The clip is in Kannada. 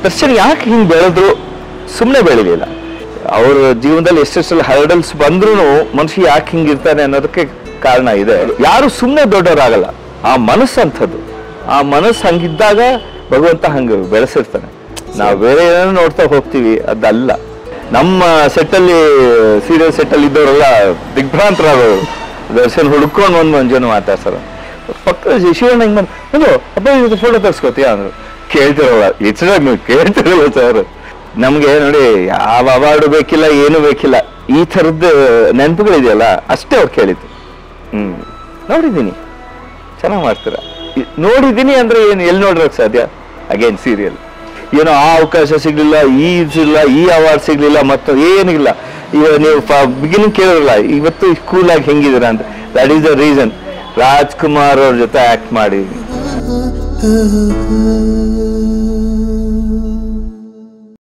ದರ್ಶನ್ ಯಾಕೆ ಹಿಂಗೆ ಬೆಳೆದ್ರು? ಸುಮ್ಮನೆ ಬೆಳಿಲಿಲ್ಲ. ಅವ್ರ ಜೀವನದಲ್ಲಿ ಎಷ್ಟೆಷ್ಟೆಲ್ಲ ಹರ್ಡಲ್ಸ್ ಬಂದ್ರೂ ಮನುಷ್ಯ ಯಾಕೆ ಹಿಂಗಿರ್ತಾನೆ ಅನ್ನೋದಕ್ಕೆ ಕಾರಣ ಇದೆ. ಯಾರು ಸುಮ್ಮನೆ ದೊಡ್ಡವರಾಗಲ್ಲ. ಆ ಮನಸ್ಸು ಅಂಥದ್ದು. ಆ ಮನಸ್ಸು ಹಂಗಿದ್ದಾಗ ಭಗವಂತ ಹಂಗೆ ಬೆಳೆಸಿರ್ತಾನೆ. ನಾವು ಬೇರೆ ಏನೋ ನೋಡ್ತಾ ಹೋಗ್ತೀವಿ, ಅದಲ್ಲ. ನಮ್ಮ ಸೆಟ್ಟಲ್ಲಿ, ಸೀರಿಯಲ್ ಸೆಟ್ಟಲ್ಲಿ ಇದ್ದವರೆಲ್ಲ ದಿಗ್ಭ್ರಾಂತರಾಗೋರು. ದರ್ಶನ್ ಹುಡ್ಕೊಂಡು ಮಂಜುನ ಮಾತಾಡ್ತಾರ. ಪಕ್ಕ ಶಿವಣ್ಣ ಹಿಂಗೆ ಬಂದು ಅಪ್ಪ ಇದು ಫೋಟೋ ತರ್ಸ್ಕೊತೀಯ ಅಂದ್ರು. ಕೇಳ್ತಿರಲ್ಲ, ಹೆಚ್ಚಾಗಿ ನೀವು ಕೇಳ್ತಿರಲ್ಲ ಸರ್. ನಮ್ಗೆ ನೋಡಿ ಯಾವ ಅವಾರ್ಡು ಬೇಕಿಲ್ಲ, ಏನು ಬೇಕಿಲ್ಲ. ಈ ಥರದ್ದು ನೆನಪುಗಳಿದೆಯಲ್ಲ ಅಷ್ಟೇ ಅವ್ರು ಕೇಳಿದ್ದು. ನೋಡಿದ್ದೀನಿ, ಚೆನ್ನಾಗಿ ಮಾಡ್ತೀರ. ನೋಡಿದ್ದೀನಿ ಅಂದ್ರೆ ಏನು, ಎಲ್ಲಿ ನೋಡ್ರಕ್ಕೆ ಸಾಧ್ಯ? ಅಗೇನ್ ಸೀರಿಯಲ್ ಏನೋ ಆ ಅವಕಾಶ ಸಿಗ್ಲಿಲ್ಲ, ಈ ಅವಾರ್ಡ್ ಸಿಗ್ಲಿಲ್ಲ, ಮತ್ತು ಏನಿಲ್ಲ. ಈಗ ನೀವು ಬಿಗಿನಿಂಗ್ ಕೇಳಿರಲ್ಲ, ಇವತ್ತು ಕೂಲಾಗಿ ಹೆಂಗಿದ್ದೀರಾ ಅಂತ. That is the reason. Rajkumar ಅವ್ರ ಜೊತೆ ಆಕ್ಟ್ ಮಾಡಿ